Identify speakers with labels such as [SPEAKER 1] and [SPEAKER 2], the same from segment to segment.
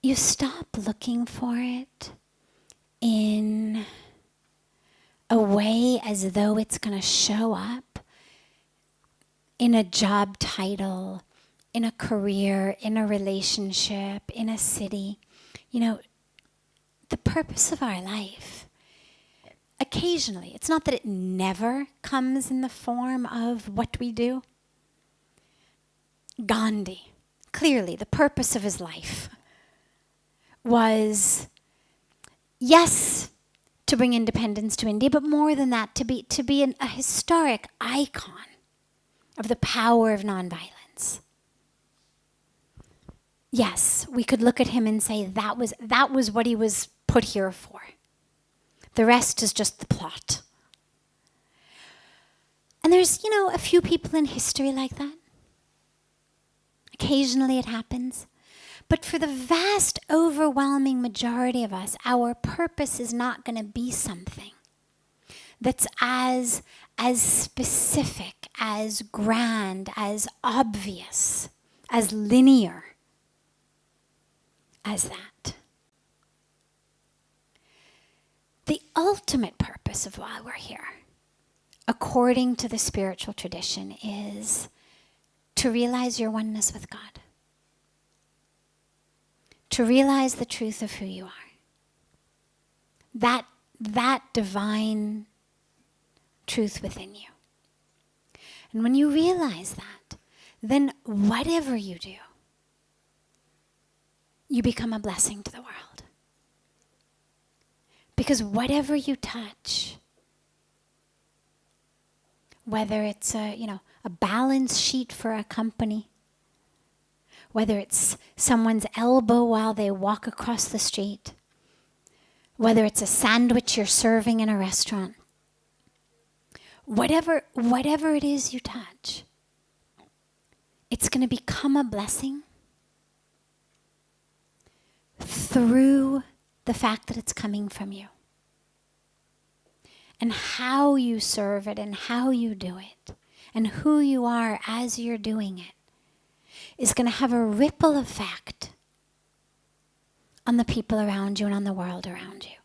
[SPEAKER 1] You stop looking for it in a way as though it's going to show up in a job title, in a career, in a relationship, in a city. You know, the purpose of our life, occasionally, it's not that it never comes in the form of what we do. Gandhi, clearly the purpose of his life was, yes, to bring independence to India, but more than that, to be a historic icon of the power of nonviolence. Yes, we could look at him and say that was what he was put here for. The rest is just the plot. And there's, a few people in history like that. Occasionally it happens. But for the vast, overwhelming majority of us, our purpose is not going to be something that's as specific, as grand, as obvious, as linear as that. The ultimate purpose of why we're here, according to the spiritual tradition, is to realize your oneness with God. To realize the truth of who you are. That divine truth within you. And when you realize that, then whatever you do, you become a blessing to the world. Because whatever you touch, whether it's a balance sheet for a company, whether it's someone's elbow while they walk across the street, whether it's a sandwich you're serving in a restaurant, whatever it is you touch, it's going to become a blessing through the fact that it's coming from you. And how you serve it and how you do it and who you are as you're doing it is going to have a ripple effect on the people around you and on the world around you.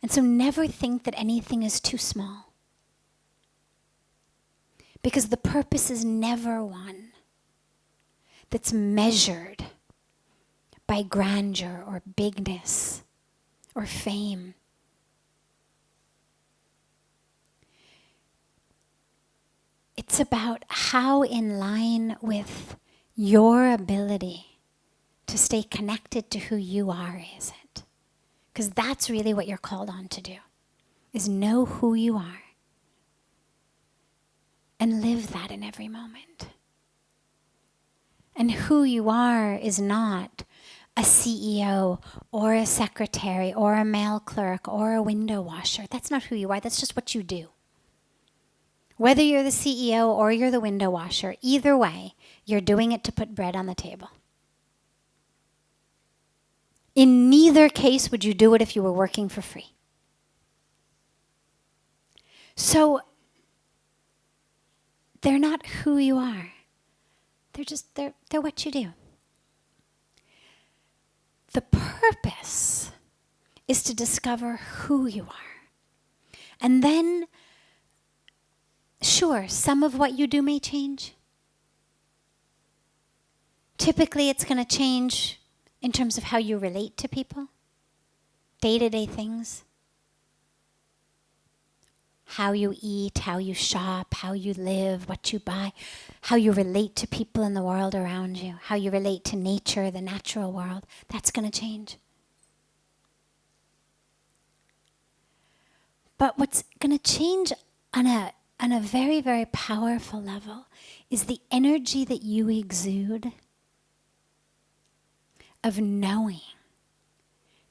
[SPEAKER 1] And so never think that anything is too small. Because the purpose is never one that's measured by grandeur or bigness or fame. It's about how in line with your ability to stay connected to who you are, is it? Because that's really what you're called on to do, is know who you are and live that in every moment. And who you are is not a CEO or a secretary or a mail clerk or a window washer. That's not who you are. That's just what you do. Whether you're the CEO or you're the window washer, either way, you're doing it to put bread on the table. In neither case would you do it if you were working for free. So they're not who you are. They're what you do. The purpose is to discover who you are. And then, sure, some of what you do may change. Typically, it's going to change in terms of how you relate to people, day-to-day things, how you eat, how you shop, how you live, what you buy, how you relate to people in the world around you, how you relate to nature, the natural world. That's going to change. But what's going to change on a very, very powerful level is the energy that you exude of knowing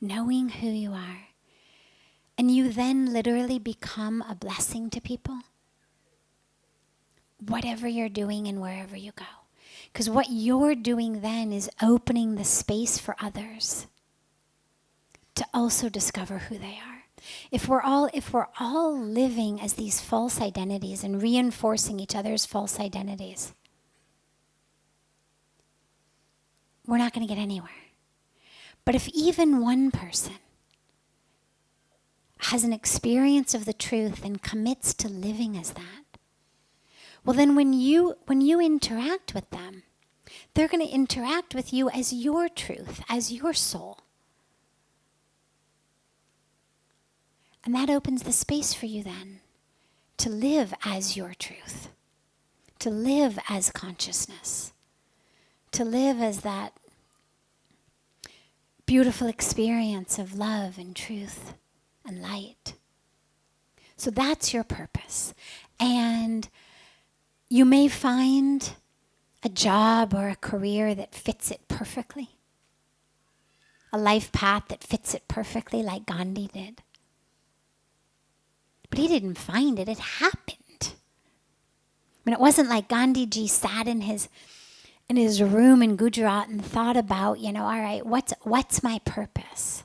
[SPEAKER 1] who you are. And you then literally become a blessing to people, whatever you're doing and wherever you go. Because what you're doing then is opening the space for others to also discover who they are. If we're all living as these false identities and reinforcing each other's false identities, we're not going to get anywhere. But if even one person has an experience of the truth and commits to living as that, well then when you interact with them, they're going to interact with you as your truth, as your soul. And that opens the space for you then to live as your truth, to live as consciousness, to live as that beautiful experience of love and truth and light. So that's your purpose. And you may find a job or a career that fits it perfectly, a life path that fits it perfectly like Gandhi did. But he didn't find it, it happened. I mean, it wasn't like Gandhiji sat in his room in Gujarat and thought about, all right, what's my purpose?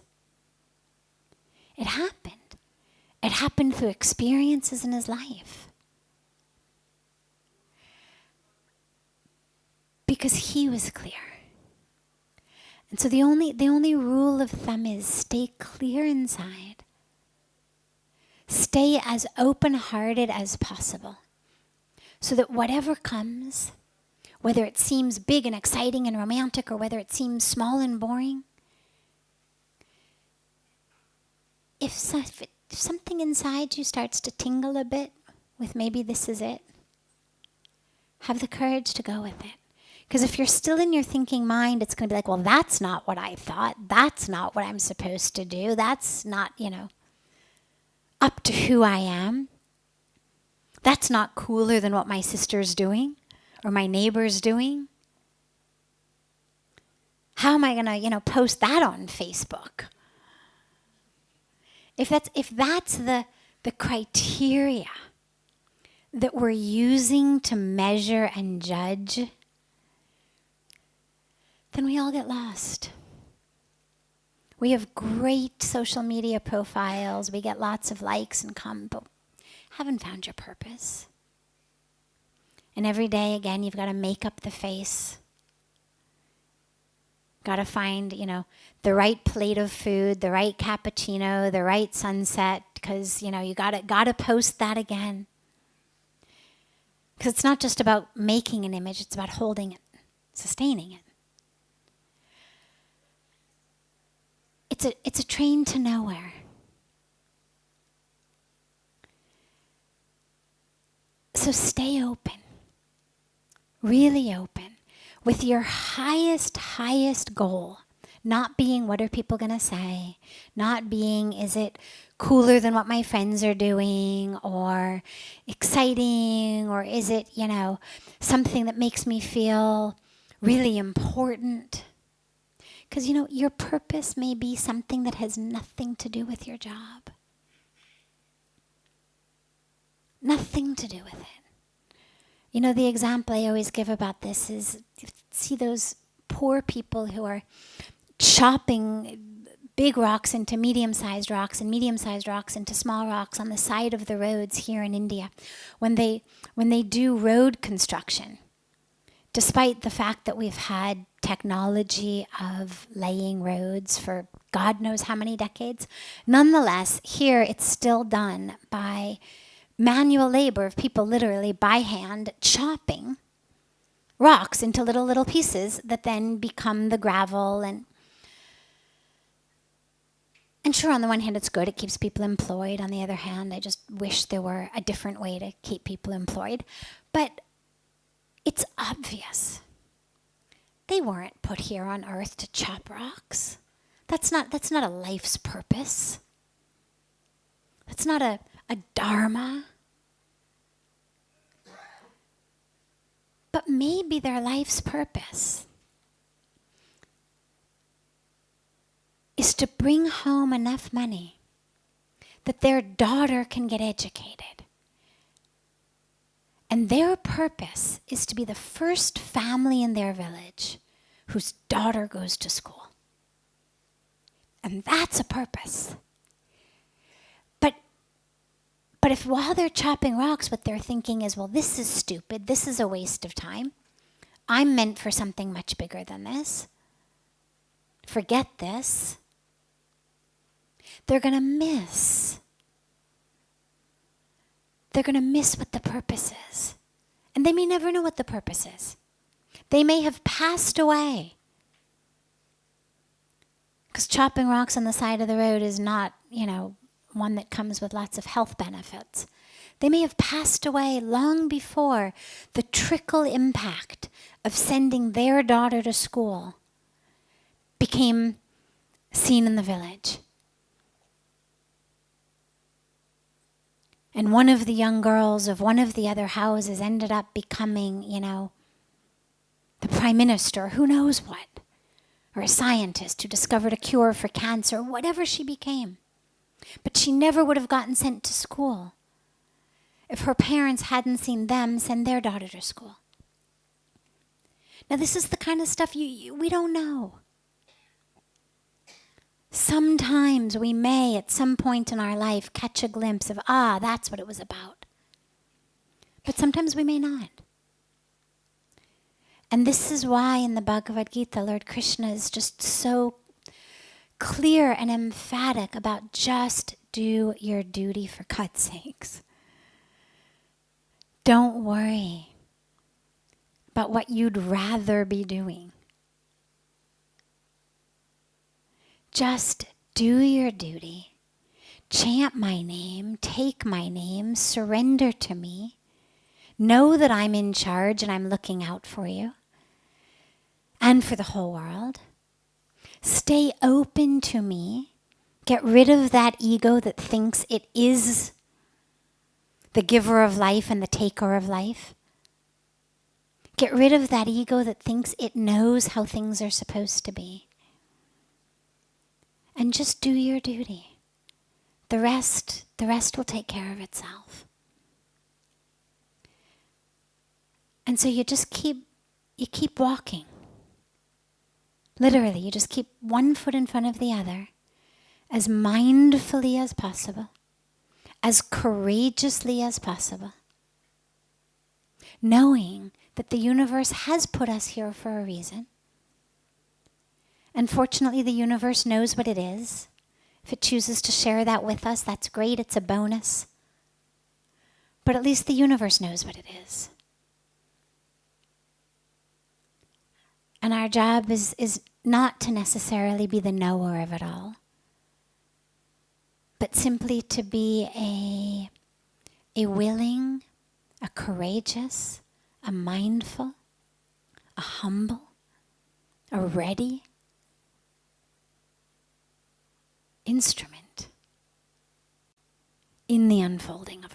[SPEAKER 1] It happened. It happened through experiences in his life. Because he was clear. And so the only rule of thumb is stay clear inside. Stay as open-hearted as possible. So that whatever comes, whether it seems big and exciting and romantic or whether it seems small and boring, if something inside you starts to tingle a bit with maybe this is it, have the courage to go with it. Because if you're still in your thinking mind, it's going to be like, well, that's not what I thought. That's not what I'm supposed to do. That's not, up to who I am. That's not cooler than what my sister's doing or my neighbor's doing. How am I going to, post that on Facebook? If that's the criteria that we're using to measure and judge, then we all get lost. We have great social media profiles. We get lots of likes and comments, but haven't found your purpose. And every day, again, you've got to make up the face. Got to find, the right plate of food, the right cappuccino, the right sunset, because, you got to post that again. Because it's not just about making an image, it's about holding it, sustaining it. It's a train to nowhere. So stay open, really open, with your highest goal, not being what are people going to say, not being is it cooler than what my friends are doing or exciting, or is it, something that makes me feel really important. Because, your purpose may be something that has nothing to do with your job. Nothing to do with it. The example I always give about this is, see those poor people who are chopping big rocks into medium-sized rocks and medium-sized rocks into small rocks on the side of the roads here in India. When they do road construction, despite the fact that we've had technology of laying roads for God knows how many decades, nonetheless, here it's still done by manual labor of people literally by hand chopping rocks into little pieces that then become the gravel. And sure, on the one hand, it's good. It keeps people employed. On the other hand, I just wish there were a different way to keep people employed. But it's obvious. They weren't put here on earth to chop rocks. That's not a life's purpose. That's not a dharma. But maybe their life's purpose is to bring home enough money that their daughter can get educated. And their purpose is to be the first family in their village whose daughter goes to school. And that's a purpose. But if while they're chopping rocks, what they're thinking is, well, this is stupid, this is a waste of time, I'm meant for something much bigger than this, forget this, they're going to miss. They're going to miss what the purpose is. And they may never know what the purpose is. They may have passed away. Because chopping rocks on the side of the road is not, one that comes with lots of health benefits. They may have passed away long before the trickle impact of sending their daughter to school became seen in the village. And one of the young girls of one of the other houses ended up becoming, the prime minister, who knows what, or a scientist who discovered a cure for cancer, whatever she became. But she never would have gotten sent to school if her parents hadn't seen them send their daughter to school. Now this is the kind of stuff we don't know. Sometimes we may, at some point in our life, catch a glimpse of, that's what it was about. But sometimes we may not. And this is why in the Bhagavad Gita, Lord Krishna is just so clear and emphatic about just do your duty for God's sakes. Don't worry about what you'd rather be doing. Just do your duty. Chant my name, take my name, surrender to me. Know that I'm in charge and I'm looking out for you and for the whole world. Stay open to me. Get rid of that ego that thinks it is the giver of life and the taker of life. Get rid of that ego that thinks it knows how things are supposed to be. And just do your duty. The rest will take care of itself. And so you keep walking. Literally, you just keep one foot in front of the other, as mindfully as possible, as courageously as possible, knowing that the universe has put us here for a reason. And fortunately, the universe knows what it is. If it chooses to share that with us, that's great, it's a bonus. But at least the universe knows what it is. And our job is not to necessarily be the knower of it all, but simply to be a willing, a courageous, a mindful, a humble, a ready instrument in the unfolding of